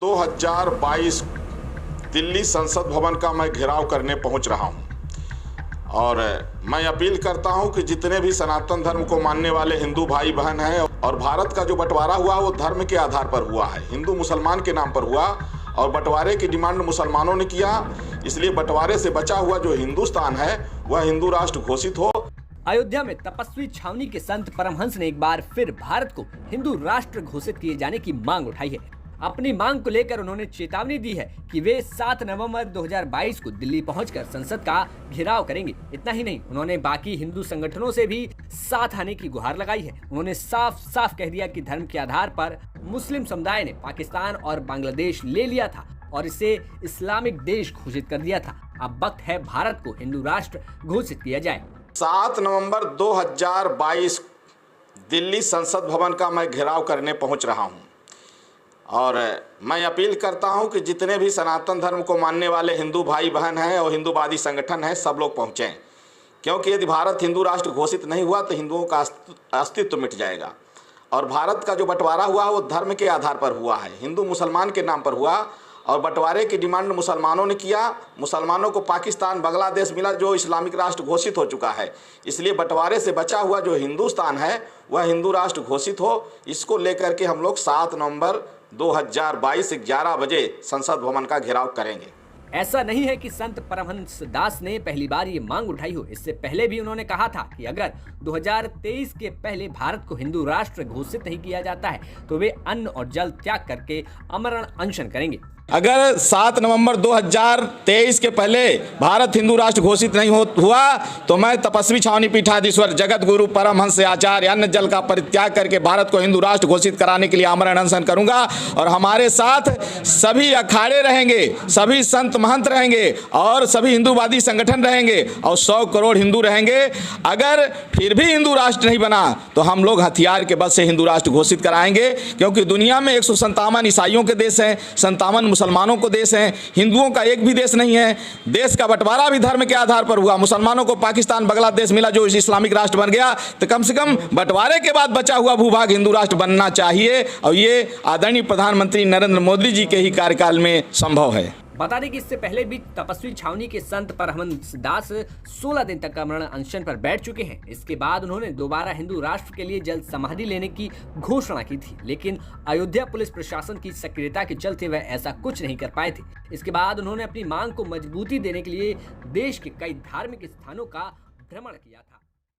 2022 दिल्ली संसद भवन का मैं घेराव करने पहुंच रहा हूं और मैं अपील करता हूं कि जितने भी सनातन धर्म को मानने वाले हिंदू भाई बहन हैं और भारत का जो बंटवारा हुआ वो धर्म के आधार पर हुआ है, हिंदू मुसलमान के नाम पर हुआ और बंटवारे की डिमांड मुसलमानों ने किया। इसलिए बंटवारे से बचा हुआ जो हिंदुस्तान है वह हिंदू राष्ट्र घोषित हो। अयोध्या में तपस्वी छावनी के संत परमहंस ने एक बार फिर भारत को हिंदू राष्ट्र घोषित किए जाने की मांग उठाई है। अपनी मांग को लेकर उन्होंने चेतावनी दी है कि वे 7 नवंबर 2022 को दिल्ली पहुंचकर संसद का घेराव करेंगे। इतना ही नहीं, उन्होंने बाकी हिंदू संगठनों से भी साथ आने की गुहार लगाई है। उन्होंने साफ साफ कह दिया कि धर्म के आधार पर मुस्लिम समुदाय ने पाकिस्तान और बांग्लादेश ले लिया था और इसे इस्लामिक देश घोषित कर दिया था। अब वक्त है भारत को हिंदू राष्ट्र घोषित किया जाए। 7 नवंबर 2022 दिल्ली संसद भवन का मैं घेराव करने पहुंच रहा हूं और मैं अपील करता हूं कि जितने भी सनातन धर्म को मानने वाले हिंदू भाई बहन हैं और हिंदूवादी संगठन हैं सब लोग पहुंचें, क्योंकि यदि भारत हिंदू राष्ट्र घोषित नहीं हुआ तो हिंदुओं का अस्तित्व मिट जाएगा। और भारत का जो बंटवारा हुआ वो धर्म के आधार पर हुआ है, हिंदू मुसलमान के नाम पर हुआ और बंटवारे की डिमांड मुसलमानों ने किया। मुसलमानों को पाकिस्तान बांग्लादेश मिला जो इस्लामिक राष्ट्र घोषित हो चुका है। इसलिए बंटवारे से बचा हुआ जो हिंदुस्तान है वह हिंदू राष्ट्र घोषित हो। इसको लेकर के हम लोग 7 नवंबर 2022 11 बजे संसद भवन का घेराव करेंगे। ऐसा नहीं है कि संत परमहंस दास ने पहली बार ये मांग उठाई हो। इससे पहले भी उन्होंने कहा था कि अगर 2023 के पहले भारत को हिंदू राष्ट्र घोषित नहीं किया जाता है तो वे अन्न और जल त्याग करके आमरण अनशन करेंगे। अगर 7 नवंबर 2023 के पहले भारत हिंदू राष्ट्र घोषित नहीं हुआ तो मैं तपस्वी छावनी पीठाधीश्वर जगत गुरु परमहंस आचार्य अन्न जल का परित्याग करके भारत को हिंदू राष्ट्र घोषित कराने के लिए आमरण अनशन करूंगा। और हमारे साथ सभी अखाड़े रहेंगे, सभी संत महंत रहेंगे और सभी हिंदूवादी संगठन रहेंगे और 100 करोड़ हिंदू रहेंगे। अगर फिर भी हिंदू राष्ट्र नहीं बना तो हम लोग हथियार के बल से हिंदू राष्ट्र घोषित कराएंगे, क्योंकि दुनिया में 157 ईसाइयों के देश हैं, 57 मुसलमानों को देश हैं, हिंदुओं का एक भी देश नहीं है। देश का बंटवारा भी धर्म के आधार पर हुआ। मुसलमानों को पाकिस्तान बांग्लादेश मिला जो इस्लामिक राष्ट्र बन गया, तो कम से कम बंटवारे के बाद बचा हुआ भूभाग हिंदू राष्ट्र बनना चाहिए और ये आदरणीय प्रधानमंत्री नरेंद्र मोदी जी के ही कार्यकाल में संभव है। बता दें कि इससे पहले भी तपस्वी छावनी के संत परमहंस दास 16 दिन तक आमरण अनशन पर बैठ चुके हैं। इसके बाद उन्होंने दोबारा हिंदू राष्ट्र के लिए जल्द समाधि लेने की घोषणा की थी, लेकिन अयोध्या पुलिस प्रशासन की सक्रियता के चलते वह ऐसा कुछ नहीं कर पाए थे। इसके बाद उन्होंने अपनी मांग को मजबूती देने के लिए देश के कई धार्मिक स्थानों का भ्रमण किया था।